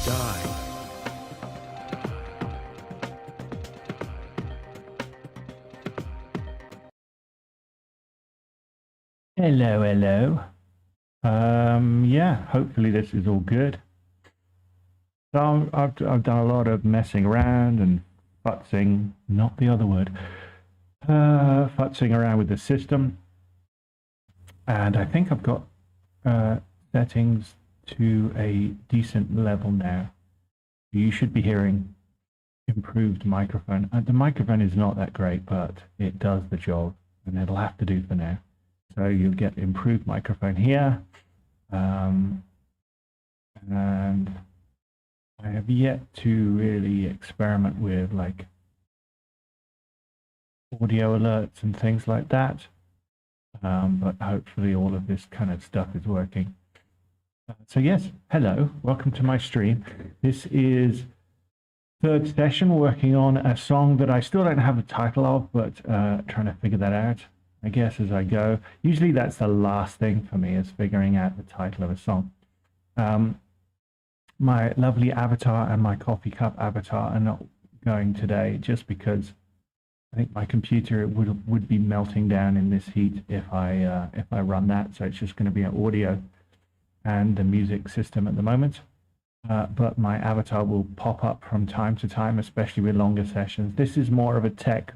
die. Hello, hello. Yeah, hopefully this is all good. So I've done a lot of messing around and futzing, not the other word, futzing around with the system. And I think I've got settings to a decent level now. You should be hearing improved microphone. The microphone is not that great, but it does the job, and it'll have to do for now. So you'll get improved microphone here. And I have yet to really experiment with like audio alerts and things like that. But hopefully all of this kind of stuff is working. So yes, hello, welcome to my stream. This is third session working on a song that I still don't have a title of, but trying to figure that out, I guess, as I go. Usually that's the last thing for me, is figuring out the title of a song. My lovely avatar and my coffee cup avatar are not going today, just because I think my computer would be melting down in this heat if I run that. So it's just going to be an audio and the music system at the moment. But my avatar will pop up from time to time, especially with longer sessions. This is more of a tech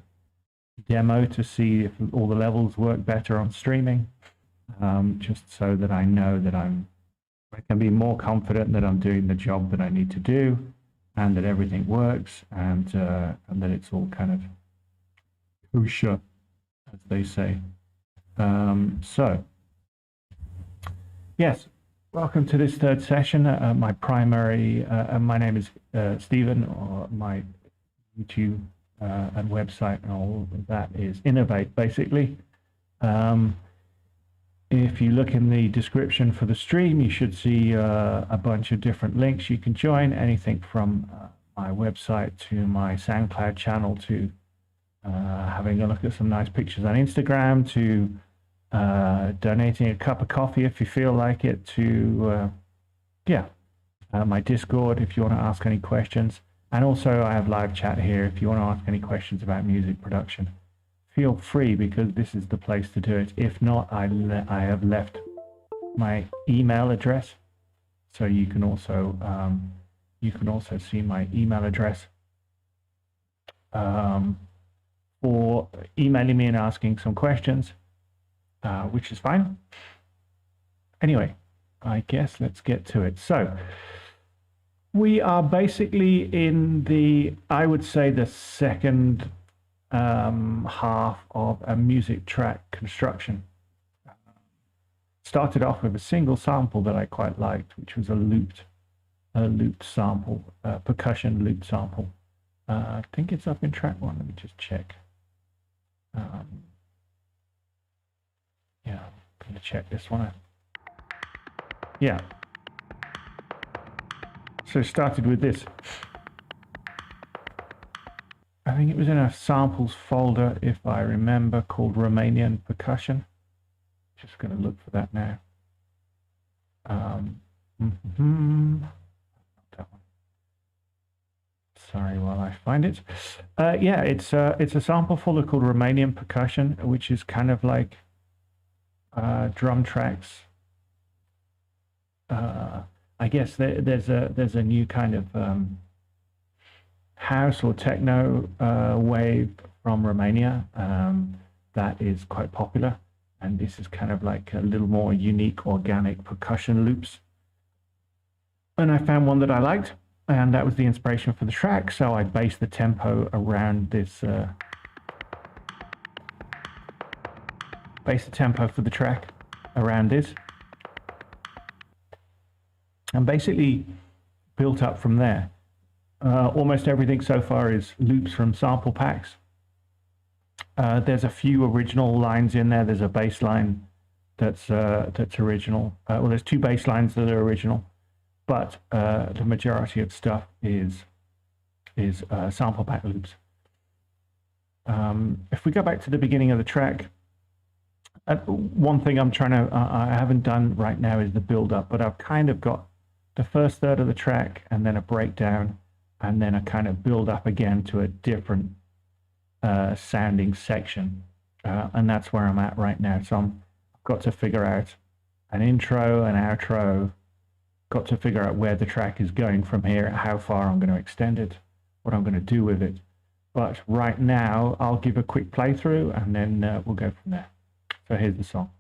demo to see if all the levels work better on streaming, just so that I know that I can be more confident that I'm doing the job that I need to do, and that everything works, and that it's all kind of kosher, as they say. So, yes, welcome to this third session. My primary, my name is Stephen, or my YouTube and website and all of that is Innovate, basically. If you look in the description for the stream, you should see a bunch of different links you can join, anything from my website to my SoundCloud channel to having a look at some nice pictures on Instagram, to donating a cup of coffee if you feel like it, to my Discord if you want to ask any questions. And also I have live chat here if you want to ask any questions about music production. Feel free, because this is the place to do it. If not, I have left my email address, so you can also see my email address for emailing me and asking some questions, which is fine. Anyway, I guess let's get to it. So we are basically in the, I would say, the second half of a music track construction. Started off with a single sample that I quite liked, which was a looped sample, percussion looped sample. I think it's up in track 1. Let me just check. Yeah, I'm gonna check this one. Yeah. So started with this. I think it was in a samples folder, if I remember, called Romanian Percussion. Just going to look for that now. Not that one. Sorry while I find it. Yeah, it's a sample folder called Romanian Percussion, which is kind of like drum tracks. I guess there's a new kind of house or techno wave from Romania that is quite popular, and this is kind of like a little more unique organic percussion loops. And I found one that I liked, and that was the inspiration for the track, so I based the tempo around this, based the tempo for the track around this, and basically built up from there. Almost everything so far is loops from sample packs. There's a few original lines in there. There's a bass line that's original. Well, there's 2 bass lines that are original, but the majority of stuff is sample pack loops. If we go back to the beginning of the track, one thing I'm trying to, I haven't done right now is the build up, but I've kind of got the first third of the track and then a breakdown and then a kind of build up again to a different sounding section. And that's where I'm at right now. So I've got to figure out an intro, an outro, got to figure out where the track is going from here, how far I'm going to extend it, what I'm going to do with it. But right now, I'll give a quick playthrough and then we'll go from there. So here's the song.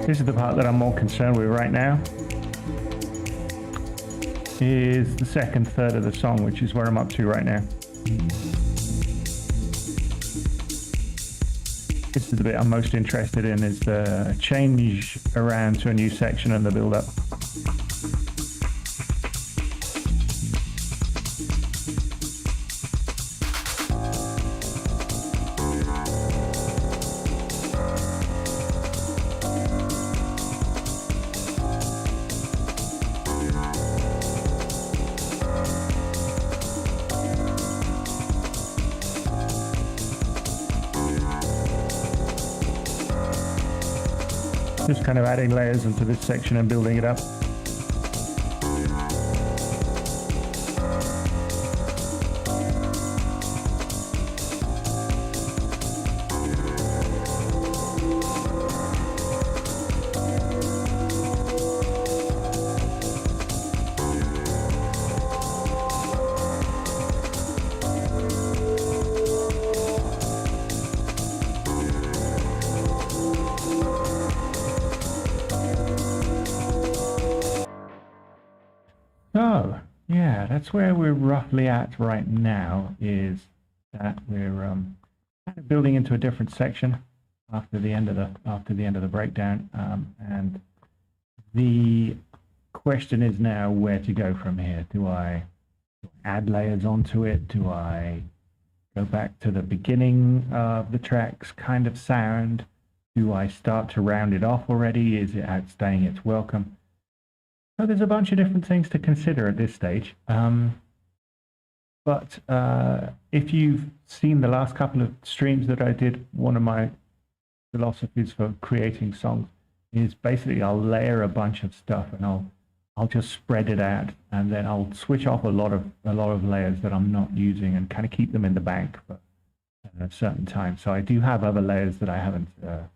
This is the part that I'm more concerned with right now, is the second third of the song, which is where I'm up to right now. This is the bit I'm most interested in, is the change around to a new section and the build up. Just kind of adding layers into this section and building it up. So, yeah, that's where we're roughly at right now, is that we're kind of building into a different section after the end of the breakdown, and the question is now where to go from here. Do I add layers onto it? Do I go back to the beginning of the track's kind of sound? Do I start to round it off already? Is it outstaying its welcome? So there's a bunch of different things to consider at this stage. But if you've seen the last couple of streams that I did, one of my philosophies for creating songs is basically I'll layer a bunch of stuff and I'll just spread it out, and then I'll switch off a lot of layers that I'm not using and kind of keep them in the bank for a certain time. So I do have other layers that I haven't kind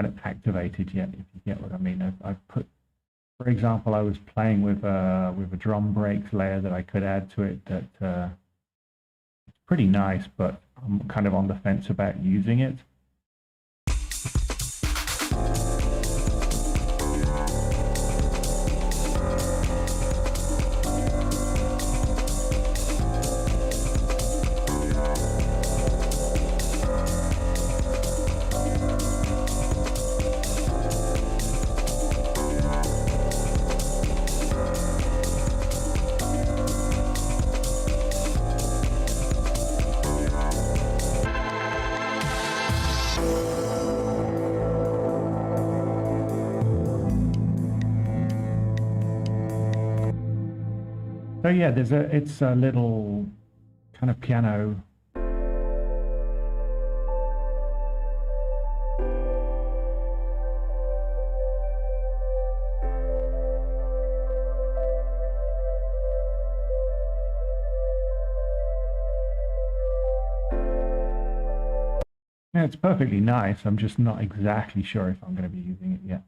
of activated yet, if you get what I mean. I've put, for example, I was playing with a drum breaks layer that I could add to it that it's pretty nice, but I'm kind of on the fence about using it. So yeah, it's a little kind of piano. Yeah, it's perfectly nice. I'm just not exactly sure if I'm going to be using it yet.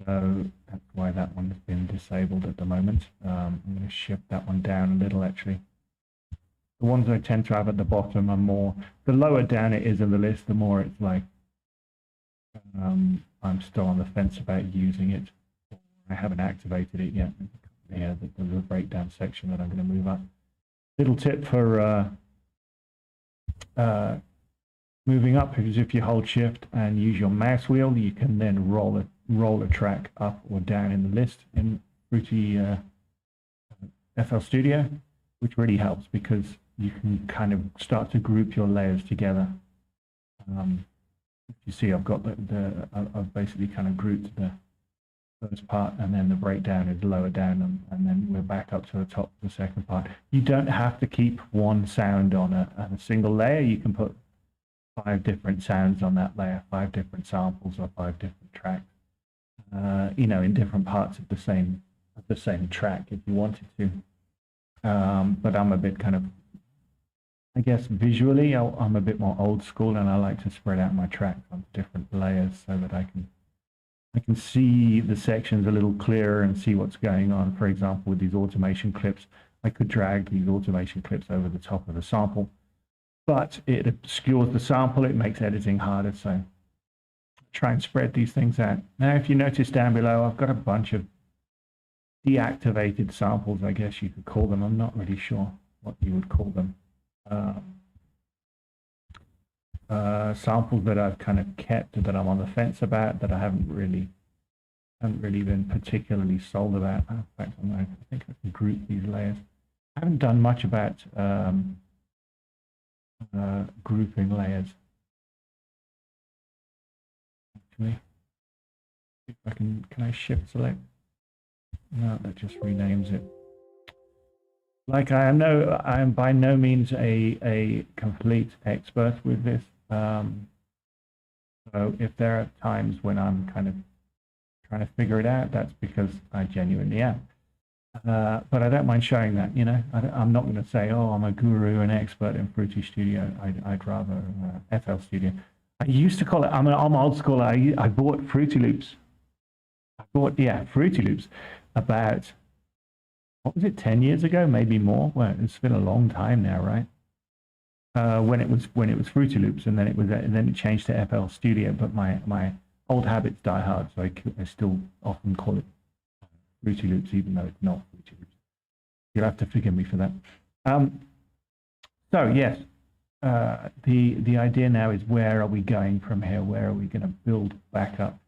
So that's why that one has been disabled at the moment. I'm going to shift that one down a little, actually. The ones I tend to have at the bottom are more, the lower down it is in the list, the more it's like, I'm still on the fence about using it. I haven't activated it yet. Yeah, the breakdown section that I'm going to move up. Little tip for moving up is if you hold shift and use your mouse wheel, you can then roll a track up or down in the list in Fruity flstudio, which really helps because you can kind of start to group your layers together. You see, I've got I've basically kind of grouped the first part, and then the breakdown is lower down, and then we're back up to the top of the second part. You don't have to keep one sound on a single layer. You can put 5 different sounds on that layer, 5 different samples or 5 different tracks, you know, in different parts of the same track if you wanted to. But I'm a bit kind of, I guess visually, I'm a bit more old school, and I like to spread out my tracks on different layers so that I can see the sections a little clearer and see what's going on. For example, with these automation clips, I could drag these automation clips over the top of the sample, but it obscures the sample. It makes editing harder, so try and spread these things out. Now, if you notice down below, I've got a bunch of deactivated samples, I guess you could call them. I'm not really sure what you would call them. Samples that I've kind of kept, that I'm on the fence about, that I haven't really been particularly sold about. In fact, I think I can group these layers. I haven't done much about grouping layers. Actually, if I can I shift select? No, that just renames it. Like, I know I am by no means a complete expert with this. So if there are times when I'm kind of trying to figure it out, that's because I genuinely am. But I don't mind showing that, you know. I'm not going to say, oh, I'm a guru, an expert in Fruity Studio. I'd rather FL Studio. I used to call it, I'm old school. I bought Fruity Loops. Fruity Loops about, what was it, 10 years ago, maybe more? Well, it's been a long time now, right? When it was Fruity Loops, and then it changed to FL Studio. But my old habits die hard, so I still often call it Fruity Loops, even though it's not Fruity Loops. You'll have to forgive me for that. So yes, the idea now is, where are we going from here? Where are we going to build back up?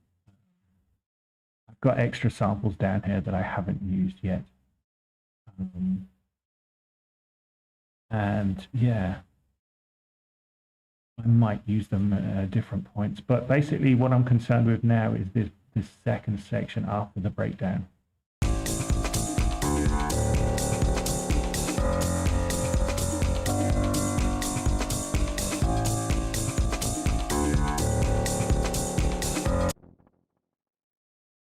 I've got extra samples down here that I haven't used yet. And yeah, I might use them at different points, but basically what I'm concerned with now is this second section after the breakdown.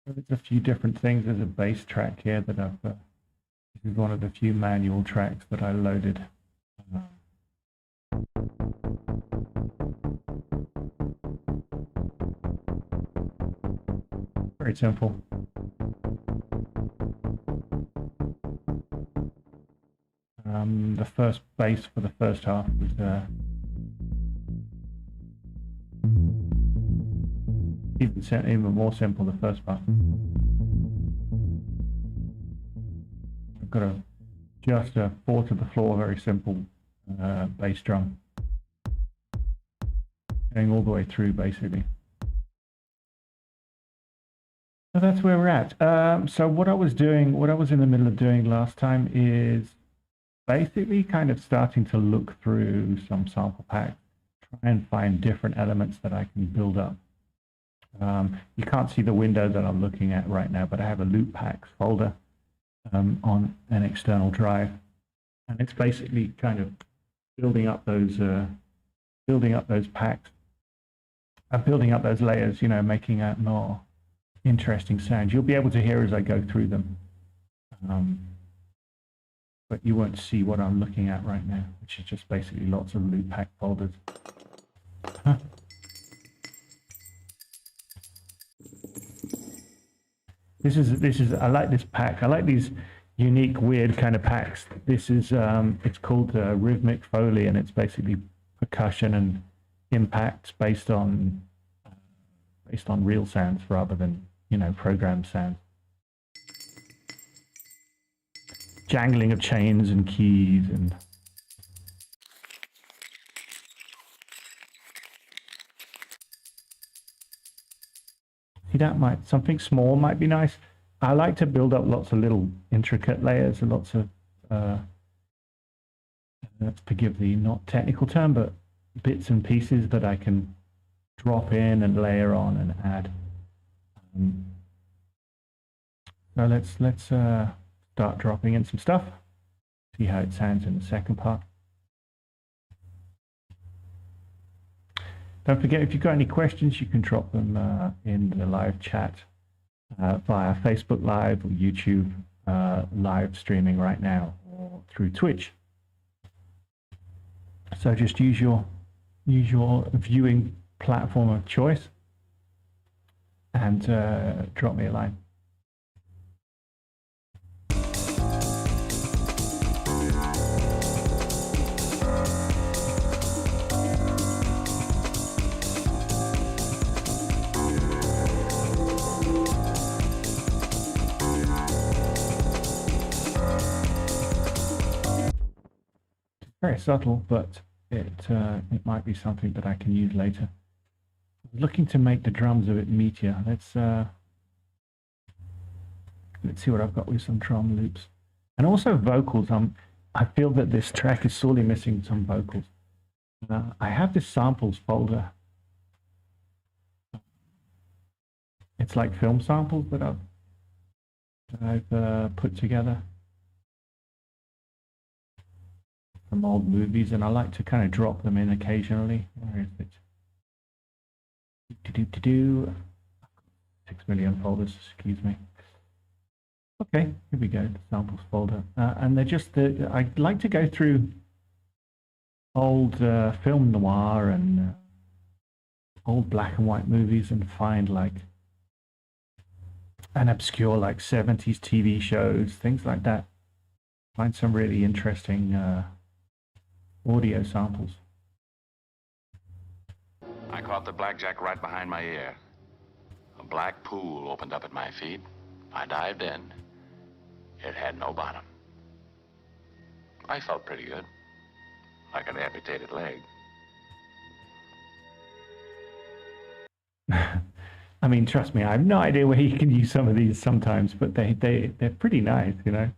There's a few different things. There's a bass track here that I've this is one of the few manual tracks that I loaded. Very simple. The first bass for the first half was even more simple, the first part. I've got just a 4 to the floor, very simple bass drum, going all the way through, basically. So that's where we're at. So what I was in the middle of doing last time is basically kind of starting to look through some sample packs, try and find different elements that I can build up. You can't see the window that I'm looking at right now, but I have a loop packs folder on an external drive, And it's basically kind of building up those packs and building up those layers, you know, making a more interesting sound. You'll be able to hear as I go through them, but you won't see what I'm looking at right now, which is just basically lots of loop pack folders. Huh. This is I like this pack. I like these unique, weird kind of packs. This is it's called rhythmic Foley, and it's basically percussion and impacts based on real sounds rather than, you know, programmed sounds. Jangling of chains and keys and see, that might, something small might be nice. I like to build up lots of little intricate layers and lots of forgive the not technical term, but bits and pieces that I can drop in and layer on and add. So let's start dropping in some stuff. See how it sounds in the second part. Don't forget, if you've got any questions, you can drop them in the live chat via Facebook Live or YouTube live streaming right now, or through Twitch. So just use your viewing platform of choice and drop me a line. Very subtle, but it might be something that I can use later. I'm looking to make the drums a bit meatier. Let's see what I've got with some drum loops, and also vocals. I feel that this track is sorely missing some vocals. I have this samples folder. It's like film samples that I've put together from old movies, and I like to kind of drop them in occasionally. Where is it? 6 million folders, excuse me. Okay, here we go, the samples folder. And they're just, I like to go through old film noir and old black and white movies and find like an obscure like 70s TV shows, things like that. Find some really interesting audio samples. I caught the blackjack right behind my ear. A black pool opened up at my feet. I dived in. It had no bottom. I felt pretty good, like an amputated leg. I mean, trust me, I have no idea where you can use some of these sometimes, but they're pretty nice, you know.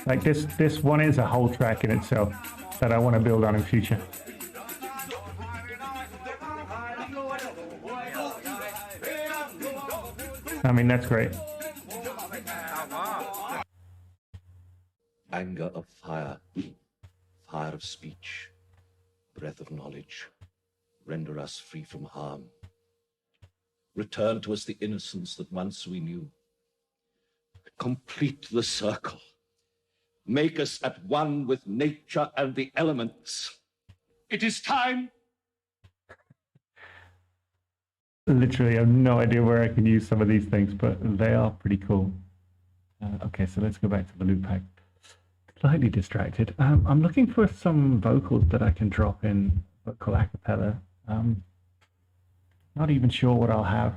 Like this one is a whole track in itself that I want to build on in future. I mean, that's great. Anger of fire, fire of speech, breath of knowledge, render us free from harm. Return to us the innocence that once we knew. Complete the circle. Make us at one with nature and the elements. It is time. Literally, I have no idea where I can use some of these things, but they are pretty cool. Okay, so let's go back to the loop pack. Slightly distracted. I'm looking for some vocals that I can drop in vocal acapella. Not even sure what I'll have.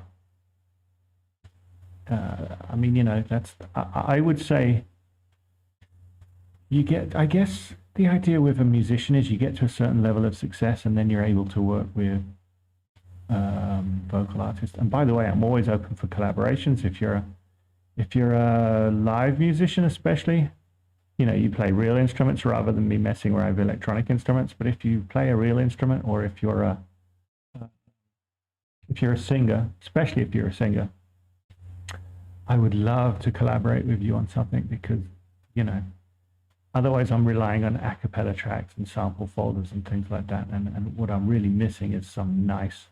I mean, you know, that's, I would say, you get, I guess the idea with a musician is you get to a certain level of success and then you're able to work with vocal artists. And by the way, I'm always open for collaborations. If you're a live musician, especially, you know, you play real instruments rather than me messing around with electronic instruments. But if you play a real instrument, or if you're if you're a singer, especially if you're a singer, I would love to collaborate with you on something because, you know, otherwise I'm relying on acapella tracks and sample folders and things like that. And what I'm really missing is some nice,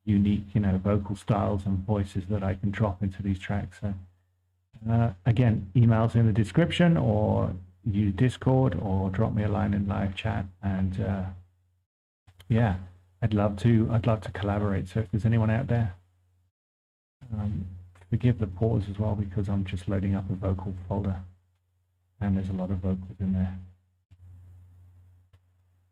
unique, you know, vocal styles and voices that I can drop into these tracks. So, again, emails in the description, or use Discord, or drop me a line in live chat. And yeah, I'd love to collaborate. So if there's anyone out there, forgive the pause as well because I'm just loading up a vocal folder, and there's a lot of vocals in there.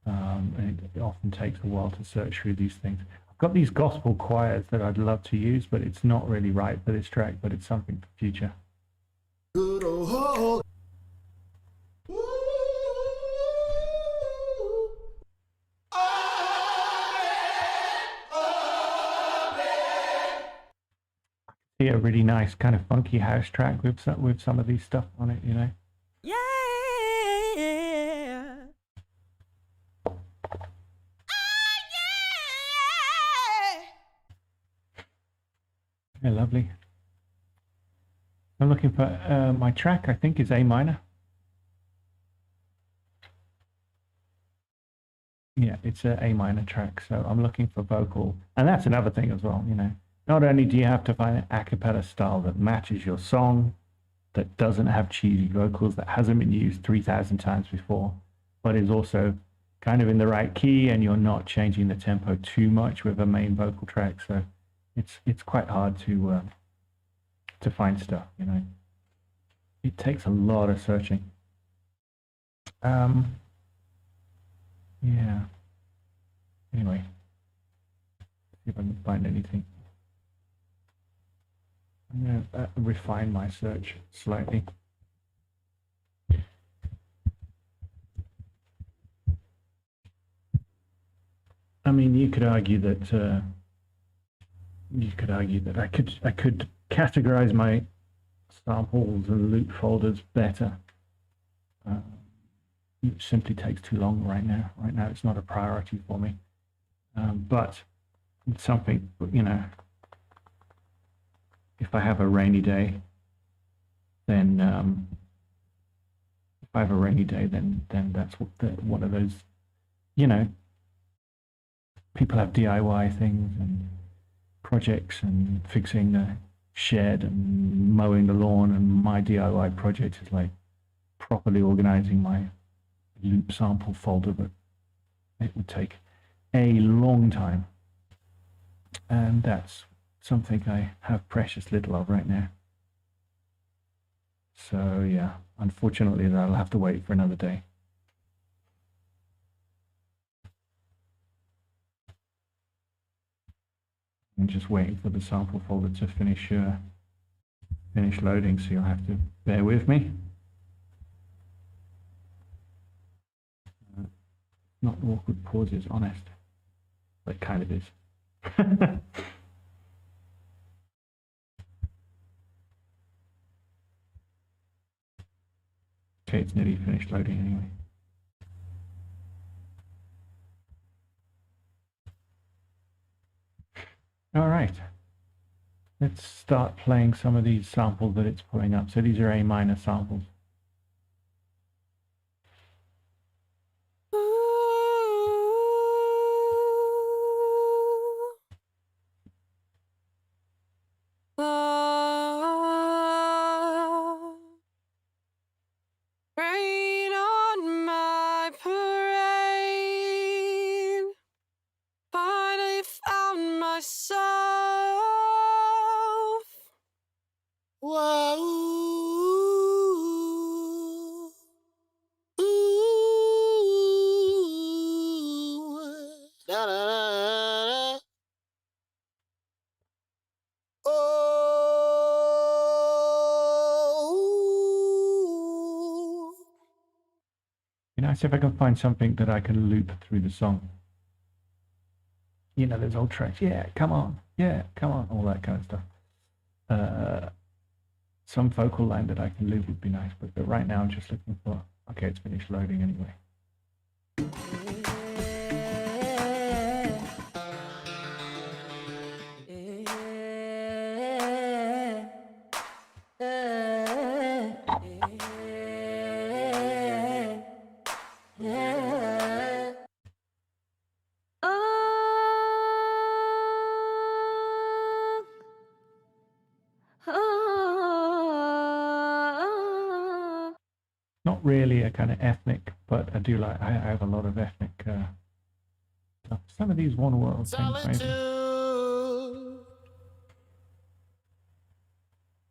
And it often takes a while to search through these things. I've got these gospel choirs that I'd love to use, but it's not really right for this track, but it's something for future. Good old. See a really nice kind of funky house track with some of these stuff on it, you know. Yeah. Yeah, lovely. I'm looking for my track, I think, is A minor. Yeah, it's a A minor track, so I'm looking for vocal. And that's another thing as well, you know. Not only do you have to find an a cappella style that matches your song, that doesn't have cheesy vocals, that hasn't been used 3,000 times before, but is also kind of in the right key, and you're not changing the tempo too much with a main vocal track. So it's quite hard to find stuff, you know. It takes a lot of searching. Yeah. Anyway, see if I can find anything. I'm going to refine my search slightly. I mean, you could argue that I could categorize my samples and loop folders better. It simply takes too long right now. Right now, it's not a priority for me. But it's something, you know. If I have a rainy day, then then that's one of those, you know, people have DIY things and projects and fixing the shed and mowing the lawn, and my DIY project is like properly organizing my loop sample folder, but it would take a long time, and that's something I have precious little of right now. So yeah, unfortunately that'll have to wait for another day. I'm just waiting for the sample folder to finish loading, so you'll have to bear with me. Not awkward pauses, honest. But it kind of is. Okay, it's nearly finished loading anyway. All right. Let's start playing some of these samples that it's pulling up. So these are A minor samples. Rain on my parade. Finally found myself. Whoa. Ooh. Da, da, da, da. Oh. You know, see if I can find something that I can loop through the song. You know, those old tracks. Yeah, come on. Yeah, come on. All that kind of stuff. Some vocal line that I can loop would be nice, but right now I'm just looking for. Okay, it's finished loading anyway. Not really a kind of ethnic, but I do like, I have a lot of ethnic stuff. Some of these one world things, maybe. Solitude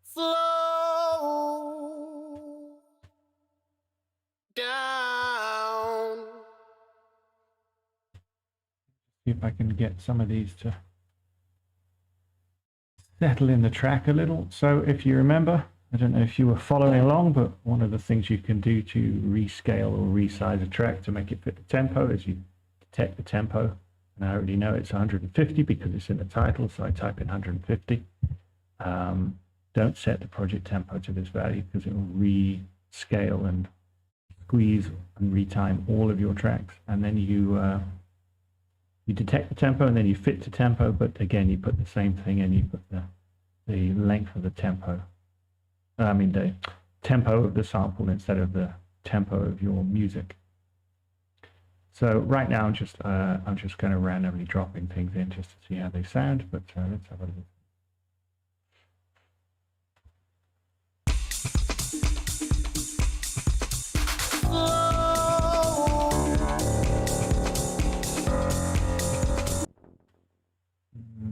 flow down. See if I can get some of these to settle in the track a little. So if you remember, I don't know if you were following along, but one of the things you can do to rescale or resize a track to make it fit the tempo is you detect the tempo. And I already know it's 150 because it's in the title, so I type in 150. Don't set the project tempo to this value because it will rescale and squeeze and retime all of your tracks. And then you detect the tempo and then you fit to tempo, but again, you put the same thing in, you put the length of the tempo. I mean, the tempo of the sample instead of the tempo of your music. So right now, I'm just going to randomly drop in things in just to see how they sound, but let's have a look.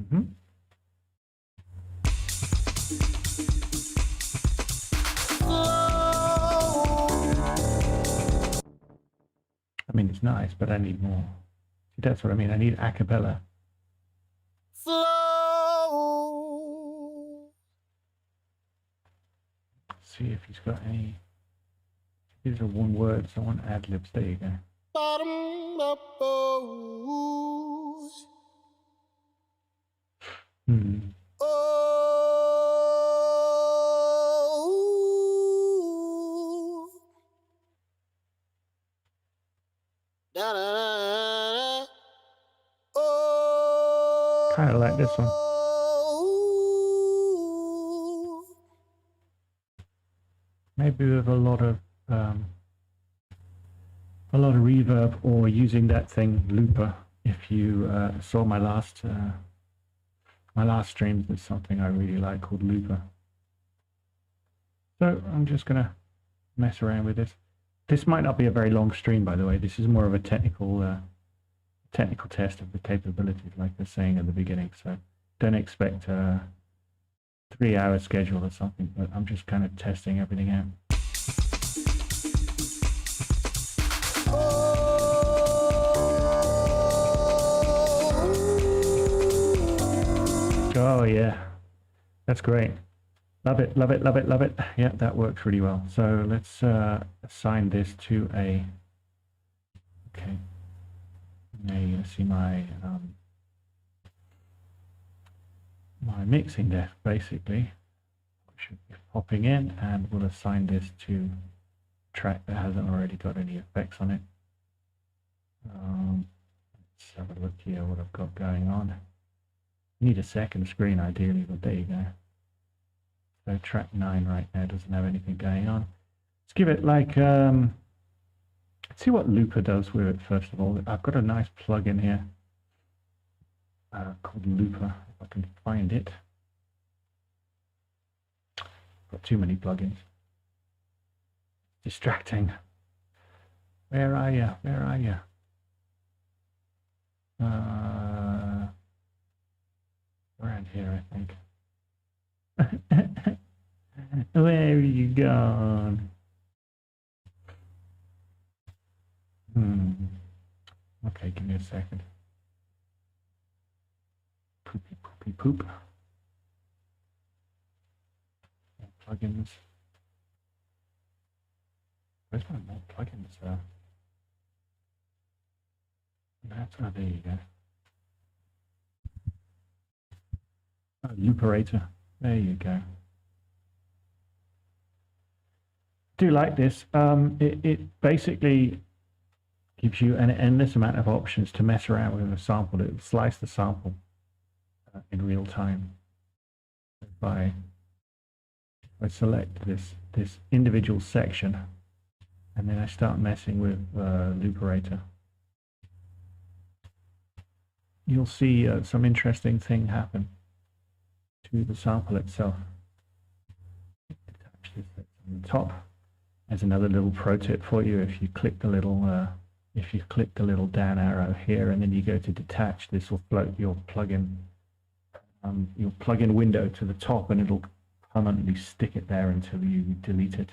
Mm-hmm. I mean, it's nice, but I need more. See, that's what I mean. I need acapella. Flow. See if he's got any. These are one word, so I want ad libs. There you go. Bottom up. Oh. Da, da, da, da. Oh. Kind of like this one. Maybe with a lot of reverb, or using that thing looper. If you saw my last streams, there's something I really like called looper. So I'm just gonna mess around with this. This might not be a very long stream, by the way. This is more of a technical test of the capabilities, like I was saying at the beginning. So don't expect a 3-hour schedule or something, but I'm just kind of testing everything out. Oh yeah, that's great. Love it, love it, love it, love it. Yeah, that works really well. So let's assign this to a, okay. Now you're gonna see my my mixing desk basically. Should be popping in, and we'll assign this to a track that hasn't already got any effects on it. Let's have a look here what I've got going on. Need a second screen ideally, but there you go. So track 9 right now doesn't have anything going on. Let's give it like, let's see what Looper does with it first of all. I've got a nice plug-in here called Looper, if I can find it. Got too many plugins. Distracting. Where are you? Where are you? Around here, I think. Where are you gone? Okay, give me a second. Poopy, poopy, poop. Plugins. Where's my more plugins? That's, oh, there you go. Oh, luperator. There you go. Do like this. It basically gives you an endless amount of options to mess around with a sample. It will slice the sample in real time. If I I select this individual section, and then I start messing with luperator. You'll see some interesting thing happen to the sample itself. Detach this on the top. There's another little pro tip for you. If you click the little down arrow here, and then you go to detach, this will float your plugin window to the top, and it'll permanently stick it there until you delete it.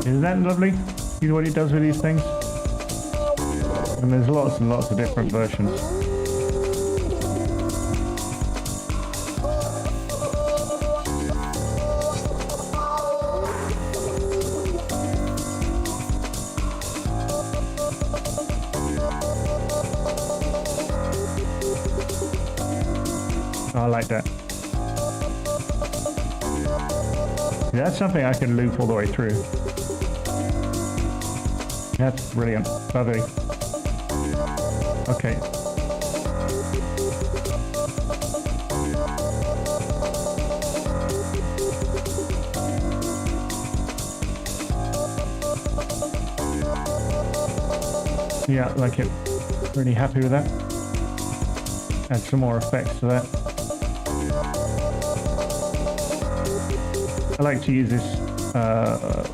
Isn't that lovely? See what it does with these things? And there's lots and lots of different versions. I like that. That's something I can loop all the way through. That's brilliant. Lovely. Okay. Yeah, I like it. Really happy with that. Add some more effects to that. I like to use this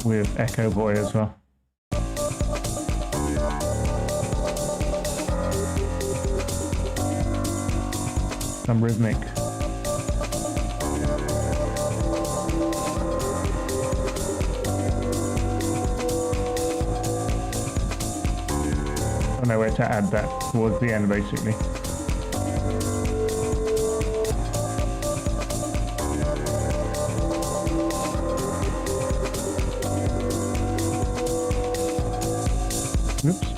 with Echo Boy as well. Some rhythmic. I don't know where to add that towards the end, basically. Oops.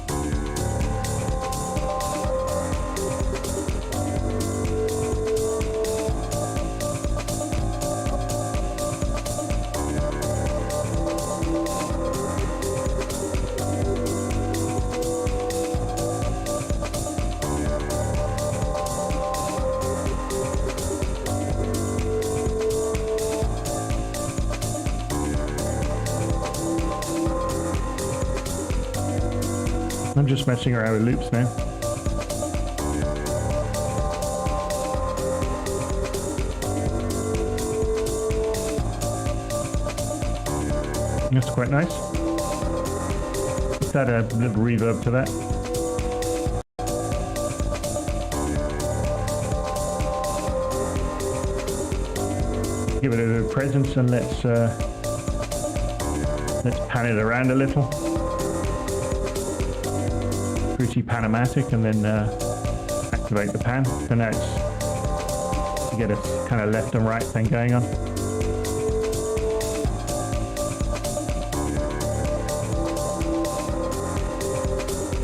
I'm just messing around with loops now. That's quite nice. Let's add a little reverb to that. Give it a bit of presence, and let's pan it around a little. Pretty panamatic, and then activate the pan. So now you get a kind of left and right thing going on.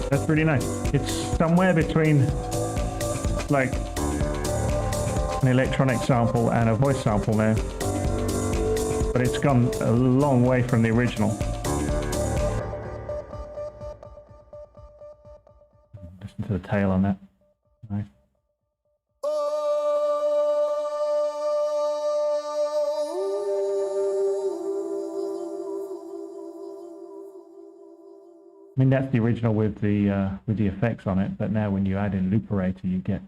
That's really nice. It's somewhere between like an electronic sample and a voice sample now, but it's gone a long way from the original. Listen to the tail on that. Nice. I mean, that's the original with the effects on it, but now when you add in luperator, you get,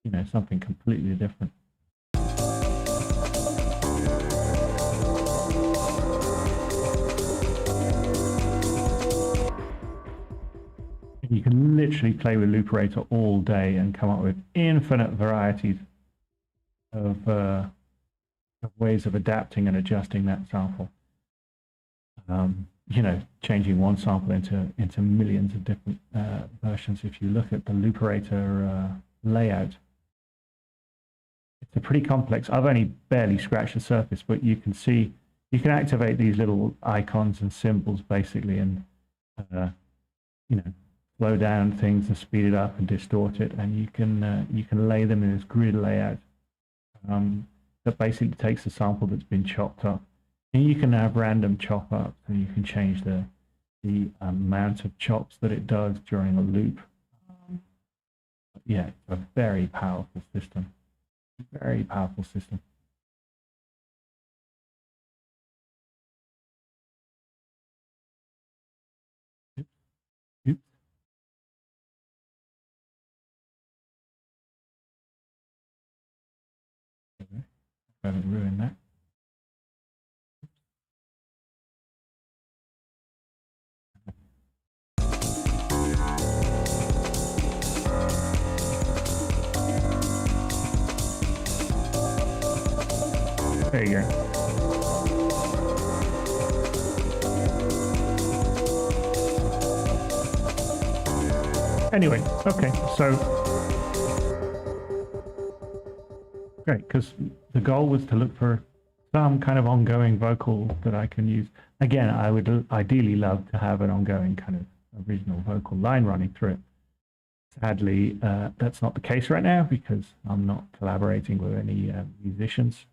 you know, something completely different. You can literally play with luperator all day and come up with infinite varieties of ways of adapting and adjusting that sample. You know, changing one sample into millions of different versions. If you look at the luperator layout, it's a pretty complex. I've only barely scratched the surface, but you can see, you can activate these little icons and symbols basically, and you know, slow down things and speed it up and distort it, and you can lay them in this grid layout that basically takes a sample that's been chopped up And you can have random chop ups, and you can change the amount of chops that it does during a loop. Yeah, it's a very powerful system. Very powerful system. Oops. Oops. Okay. I haven't ruined that. There you go. Anyway, okay, so great, because the goal was to look for some kind of ongoing vocal that I can use. Again, I would ideally love to have an ongoing kind of original vocal line running through it. Sadly, that's not the case right now because I'm not collaborating with any musicians.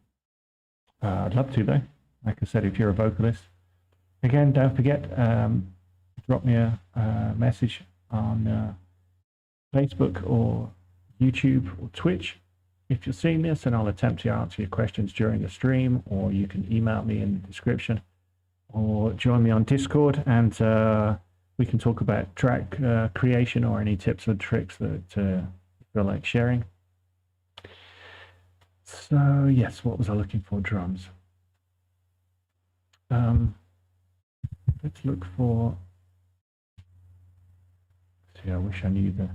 I'd love to, though. Like I said, if you're a vocalist, again, don't forget, drop me a message on Facebook or YouTube or Twitch if you're seeing this, and I'll attempt to answer your questions during the stream, or you can email me in the description, or join me on Discord, and we can talk about track creation or any tips or tricks that you feel like sharing. So yes, what was I looking for? Drums. Let's look for. See, I wish I knew the. I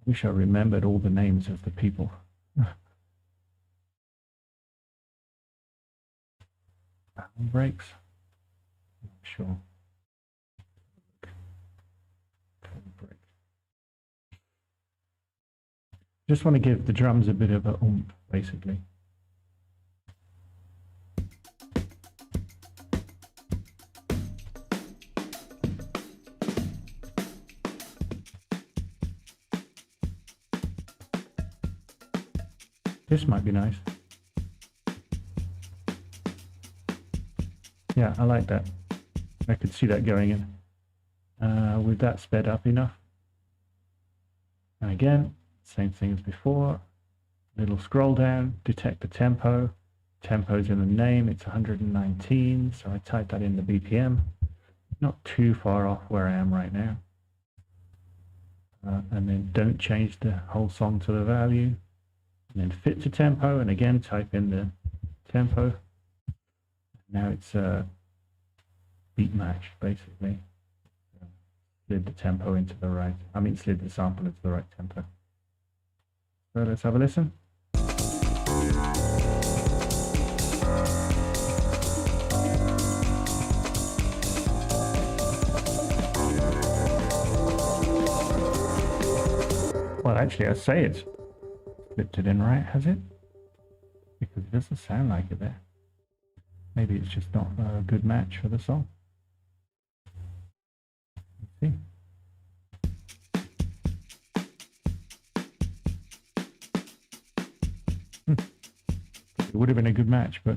wish I remembered all the names of the people. Balance breaks. Not sure. Break. Just want to give the drums a bit of a oomph, basically. This might be nice. Yeah, I like that. I could see that going in. With that sped up enough. And again, same thing as before. Little scroll down, detect the tempo. Tempo's in the name, it's 119, so I type that in the BPM. Not too far off where I am right now. And then don't change the whole song to the value. And then fit to tempo, and again type in the tempo. Now it's beat match, basically. Slid the tempo into the right, slid the sample into the right tempo. So let's have a listen. Well, actually, I say it's flipped it in right, has it? Because it doesn't sound like it there. Maybe it's just not a good match for the song. Let's see. It would have been a good match, but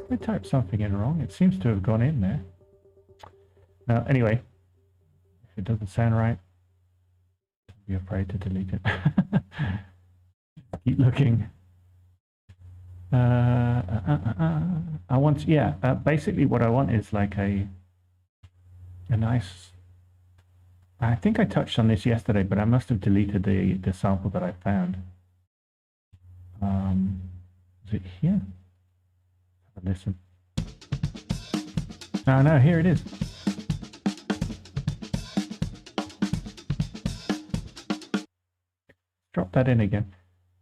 I typed something in wrong. It seems to have gone in there. Now, anyway, if it doesn't sound right, don't be afraid to delete it. Keep looking. I want, basically what I want is like a nice. I think I touched on this yesterday, but I must have deleted the sample that I found. Is it here? Have a listen. Oh no, here it is. Drop that in again.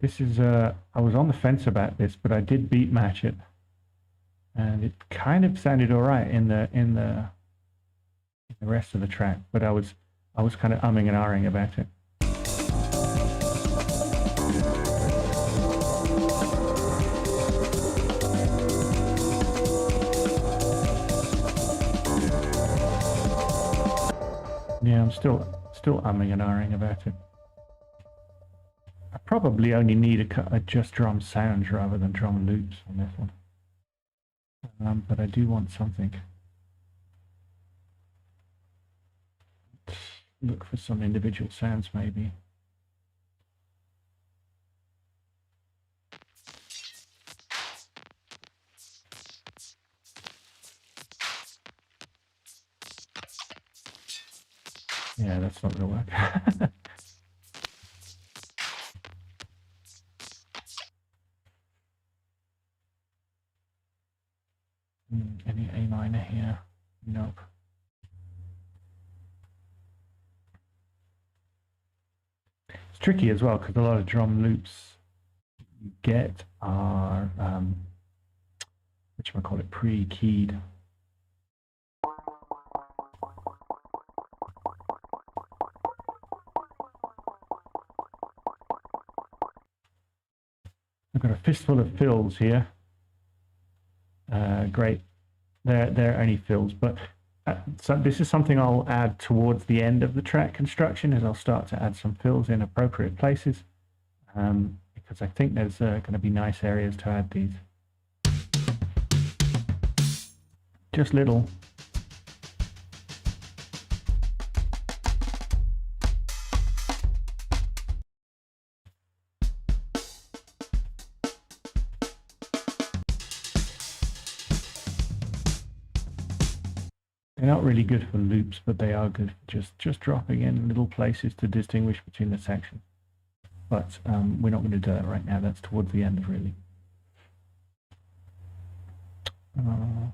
This is I was on the fence about this, but I did beat match it, and it kind of sounded all right in the rest of the track, but I was kind of umming and ahhing about it. Yeah, I'm still umming and ahhing about it. probably only need a just drum sounds rather than drum loops on this one. But I do want something. Let's look for some individual sounds maybe. Yeah, that's not going to work. Any A minor here? Nope. It's tricky as well because a lot of drum loops you get are, whatchamacallit, pre-keyed. I've got a fistful of fills here. Great. They're only fills, but so this is something I'll add towards the end of the track construction, is I'll start to add some fills in appropriate places, because I think there's going to be nice areas to add these. Just little. They're not really good for loops, but they are good for just dropping in little places to distinguish between the sections. But we're not going to do that right now. That's towards the end, really. No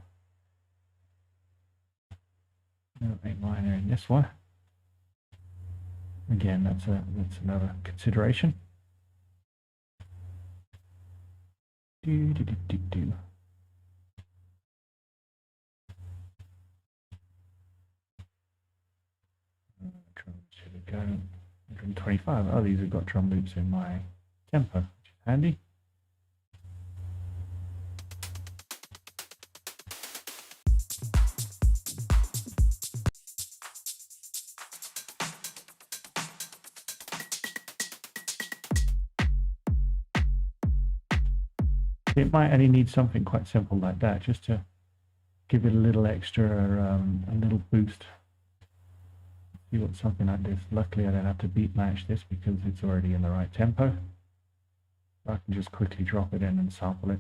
A minor in this one. Again, that's another consideration. Do. Here we go. 125. Oh, these have got drum loops in my tempo, which is handy. It might only need something quite simple like that, just to give it a little extra, a little boost. See what something like this. Luckily, I don't have to beat match this because it's already in the right tempo. I can just quickly drop it in and sample it.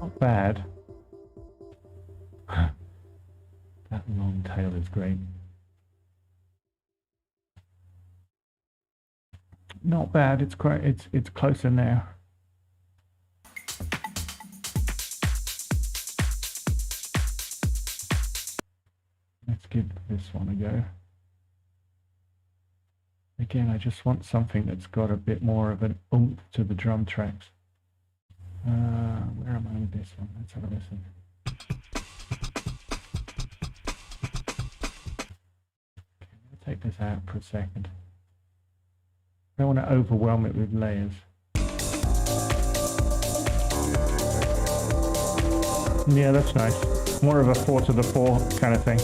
Not bad. That long tail is great. Not bad. It's quite. It's close in there. Let's give this one a go. Again, I just want something that's got a bit more of an oomph to the drum tracks. Where am I with this one? Let's have a listen. Okay, I'll take this out for a second. I don't want to overwhelm it with layers. Yeah, that's nice. More of a 4 to the 4 kind of thing.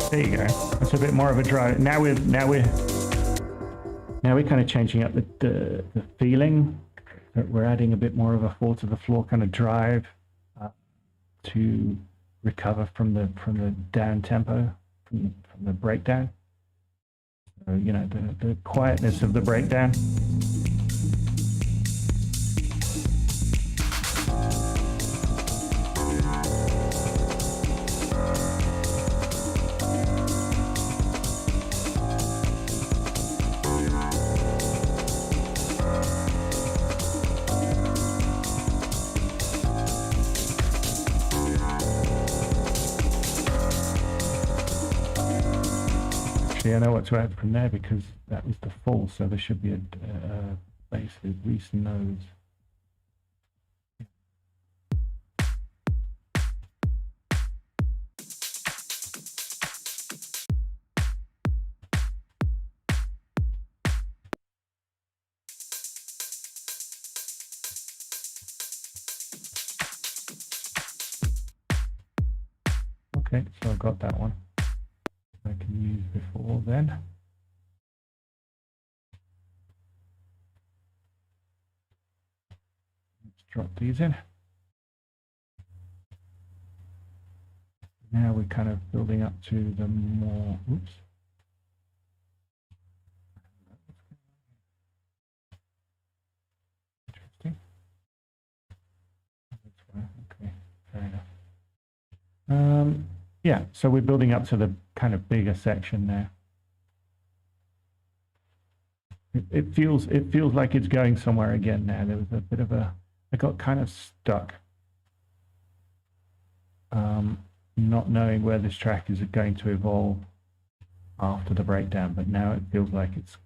There you go. That's a bit more of a drive. Now we're kind of changing up the feeling. We're adding a bit more of a 4 to the floor kind of drive to recover from the down tempo, from the breakdown. So, you know, the quietness of the breakdown. I know what to add from there because that was the full, so there should be a bass with Reese nose. Okay, so I've got that one I can use before then. Let's drop these in. Now we're kind of building up to the more, oops. Interesting. Okay, fair enough. Yeah, so we're building up to the kind of bigger section now. It feels like it's going somewhere again now. There was a bit of a, I got kind of stuck, not knowing where this track is going to evolve after the breakdown, but now it feels like it's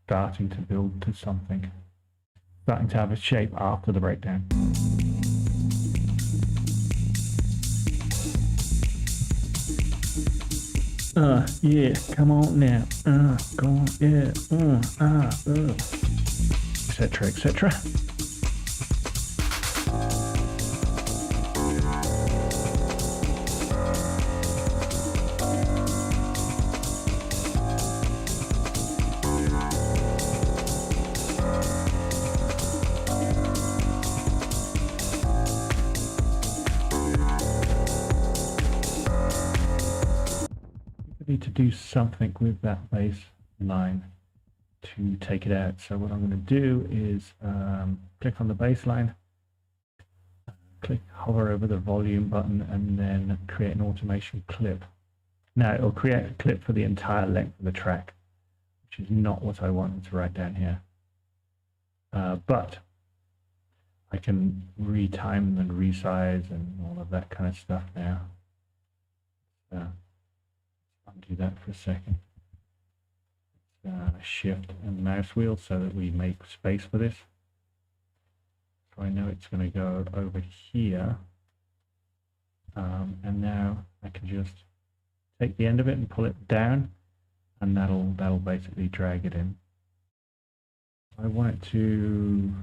starting to build to something, starting to have a shape after the breakdown. Yeah, come on now. Go on, yeah, etc., etc. Need to do something with that bass line to take it out. So what I'm going to do is click on the bass line, hover over the volume button, and then create an automation clip. Now it'll create a clip for the entire length of the track, which is not what I wanted to write down here. But I can retime and resize and all of that kind of stuff now. Undo that for a second. Shift and mouse wheel so that we make space for this. So I know it's going to go over here, and now I can just take the end of it and pull it down, and that'll basically drag it in. I want it to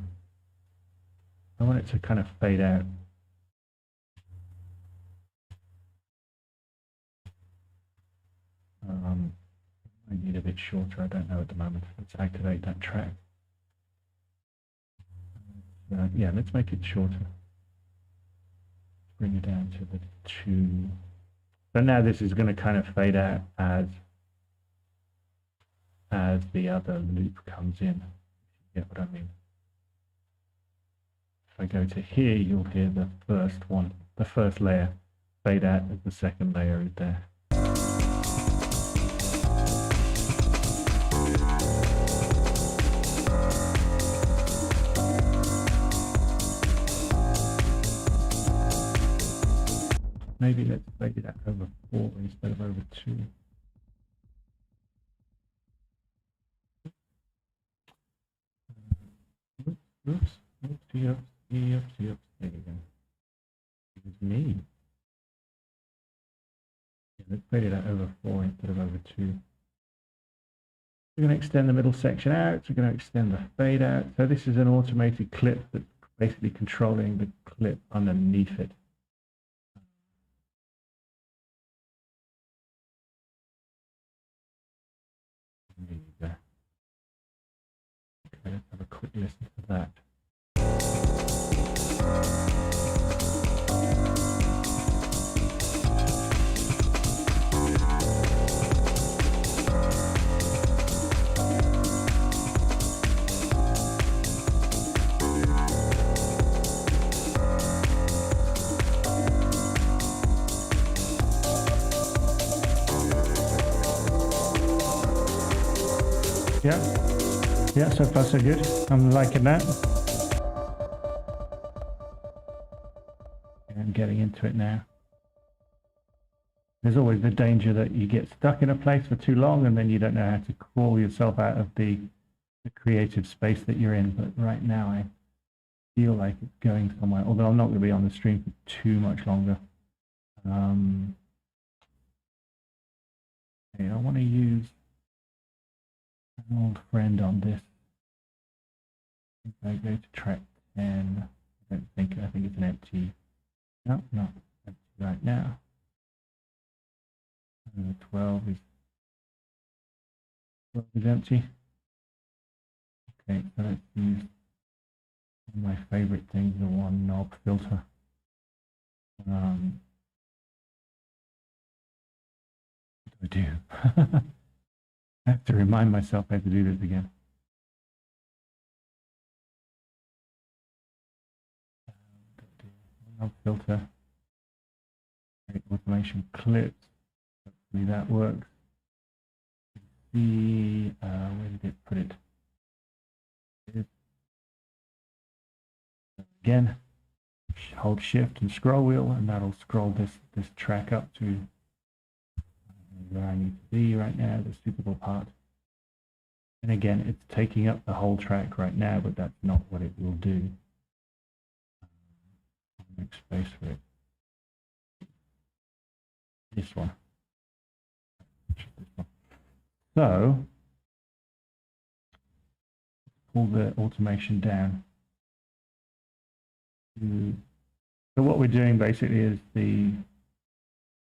kind of fade out. I need a bit shorter, I don't know at the moment. Let's activate that track. Yeah, let's make it shorter. Bring it down to the 2. So now this is going to kind of fade out as the other loop comes in, if you get what I mean. If I go to here, you'll hear the first one, the first layer, fade out as the second layer is there. Maybe let's fade it out over 4 instead of over 2. Oops. There you go. It was me. Yeah, let's fade it out over 4 instead of over 2. We're going to extend the middle section out. We're going to extend the fade out. So this is an automated clip that's basically controlling the clip underneath it. There you go. Okay, let's have a quick listen to that. Yeah, so far so good. I'm liking that. I'm getting into it now. There's always the danger that you get stuck in a place for too long and then you don't know how to crawl yourself out of the creative space that you're in. But right now I feel like it's going somewhere, although I'm not going to be on the stream for too much longer. Okay, I want to use an old friend on this. If I go to track 10, I think it's an empty. No, not empty right now. 12 is empty. Okay, so let's use one of my favorite things, the one knob filter. What do I do? I have to remind myself how to do this again. Knob filter. Create automation clips. Hopefully that works. See, where did it put it? Again, hold shift and scroll wheel, and that'll scroll this track up to where I need to be right now, the suitable part. And again, it's taking up the whole track right now, but that's not what it will do. I'll make space for it. This one. So, pull the automation down. So what we're doing basically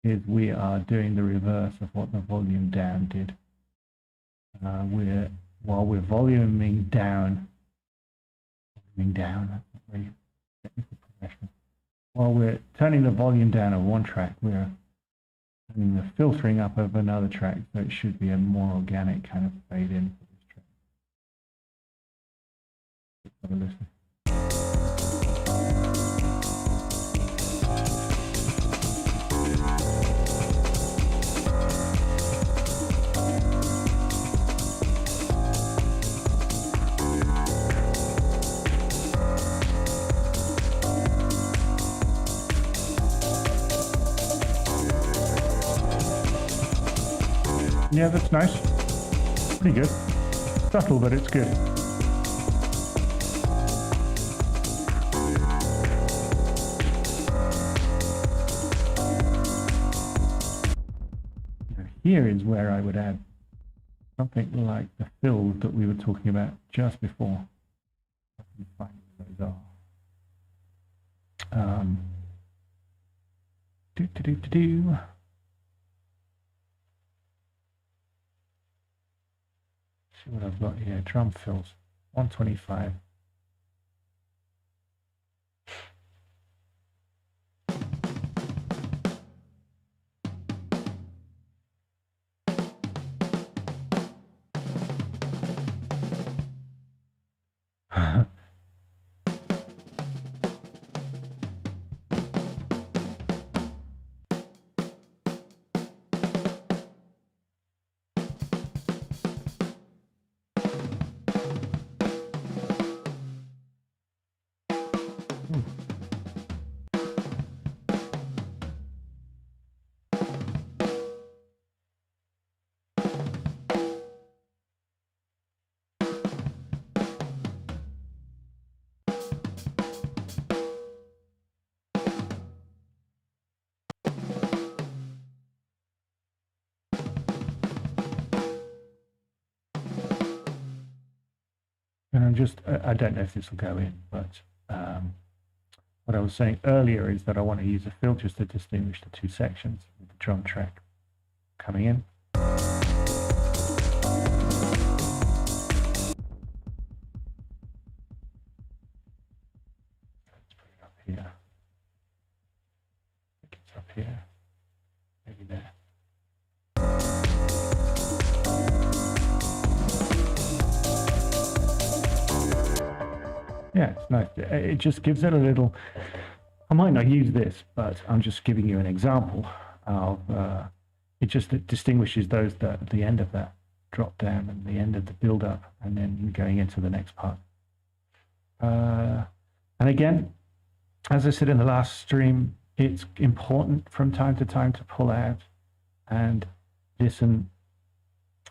is we are doing the reverse of what the volume down did. While we're voluming down, that's not very technical professional. While we're turning the volume down of one track, we're turning the filtering up of another track, so it should be a more organic kind of fade in for this track. Let's have a listen. Yeah, that's nice. Pretty good. Subtle, but it's good. Now, here is where I would add something like the fills that we were talking about just before. I can find where those are. See what I've got here. Drum fills, 125. And I'm just, I don't know if this will go in, but what I was saying earlier is that I want to use the filters to distinguish the two sections with the drum track coming in. Let's put it up here. I think it's up here, maybe there. Yeah, it's nice. It just gives it a little, I might not use this, but I'm just giving you an example of, it just distinguishes those that at the end of that drop down and the end of the build up and then going into the next part. And again, as I said in the last stream, it's important from time to time to pull out and listen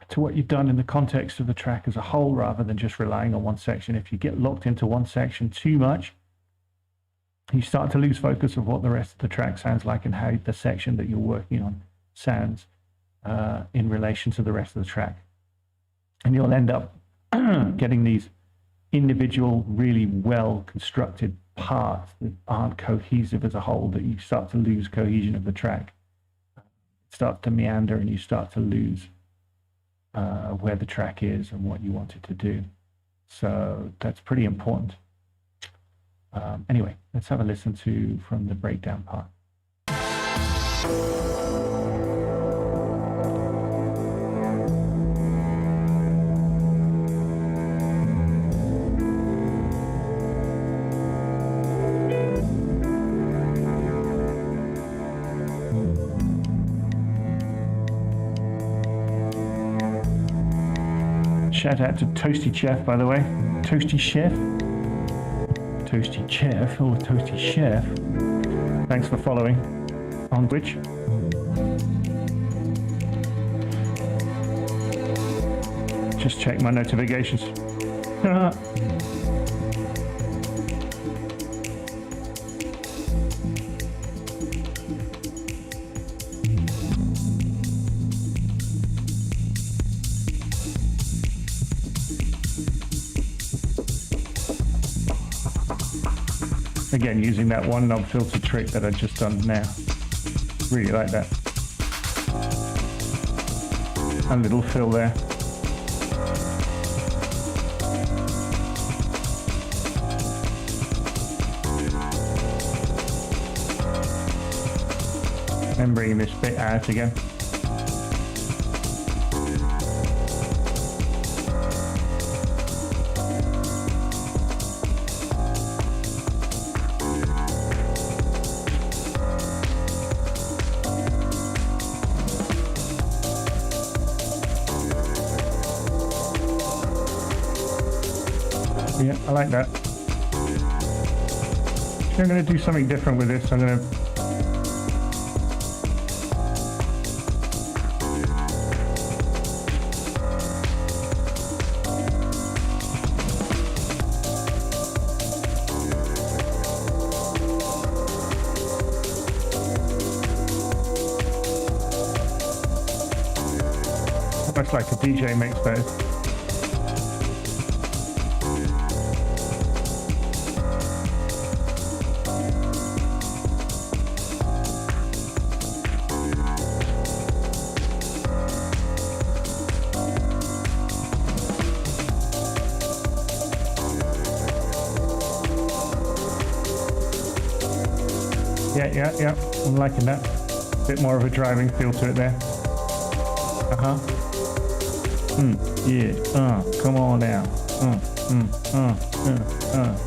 to what you've done in the context of the track as a whole, rather than just relying on one section. If you get locked into one section too much, you start to lose focus of what the rest of the track sounds like and how the section that you're working on sounds in relation to the rest of the track. And you'll end up getting these individual, really well constructed parts that aren't cohesive as a whole, that you start to lose cohesion of the track. starts to meander and you start to lose where the track is and what you want it to do. So that's pretty important. Anyway, let's have a listen to from the breakdown part. Shout out to Toasty Chef, by the way. Toasty Chef. Toasty Chef or Toasty Chef. Thanks for following on Twitch. Just check my notifications. Again, using that one knob filter trick that I've just done now. Really like that. A little fill there. And bringing this bit out again. Yeah, I like that. I'm going to do something different with this. I'm going to almost like a DJ mix those. Yeah, I'm liking that. Bit more of a driving feel to it there. Yeah, come on now.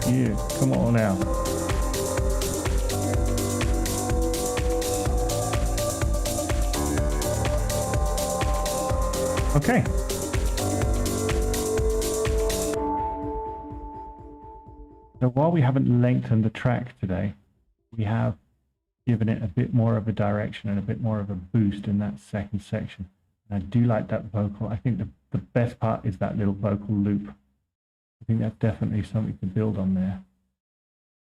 Yeah, come on now. Okay. So while we haven't lengthened the track today, we have given it a bit more of a direction and a bit more of a boost in that second section. And I do like that vocal. I think the best part is that little vocal loop. I think that's definitely something to build on there.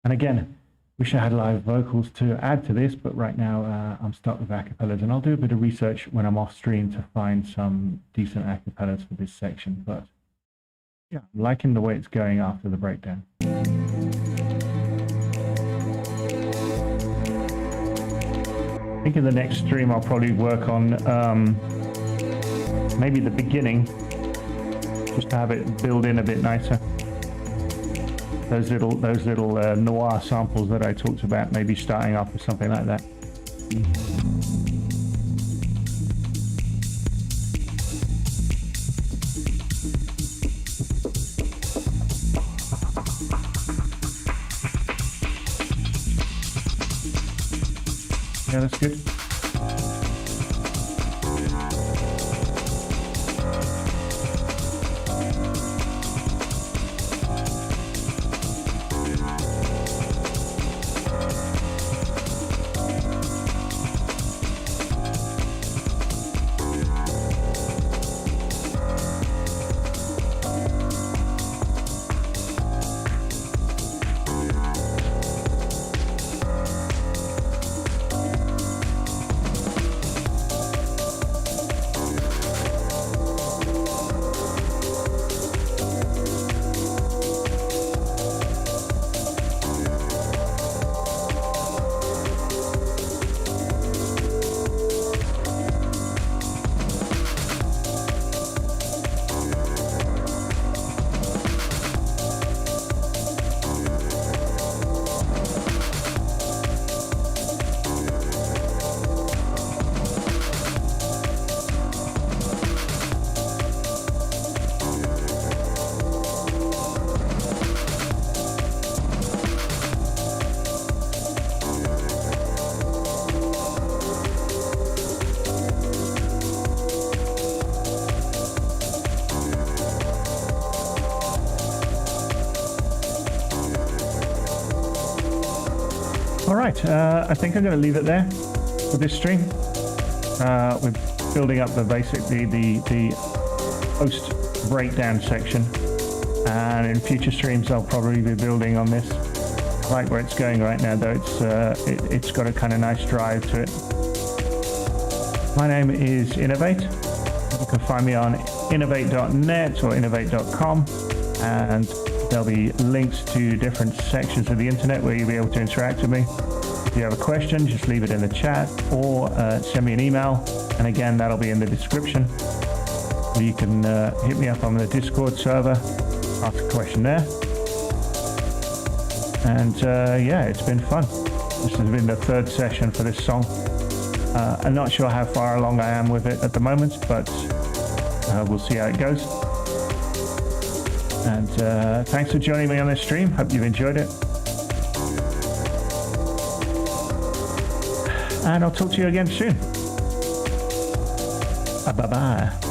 And again, wish I had live vocals to add to this, but right now I'm stuck with acapellas, and I'll do a bit of research when I'm off stream to find some decent acapellas for this section. But yeah, I'm liking the way it's going after the breakdown. I think in the next stream I'll probably work on maybe the beginning, just to have it build in a bit nicer. Those little noir samples that I talked about, maybe starting off with something like that. Yeah, that's good. right, I think I'm going to leave it there for this stream. We're building up the post breakdown section, and in future streams I'll probably be building on this. I like where it's going right now, though. It's got a kind of nice drive to it. My name is Innovate. You can find me on innovate.net or innovate.com, and there'll be links to different sections of the internet where you'll be able to interact with me. If you have a question, just leave it in the chat or send me an email, and again, that'll be in the description. Or you can hit me up on the Discord server, ask a question there. And yeah, it's been fun. This has been the third session for this song. I'm not sure how far along I am with it at the moment, but we'll see how it goes. And thanks for joining me on this stream. Hope you've enjoyed it. And I'll talk to you again soon. Bye-bye.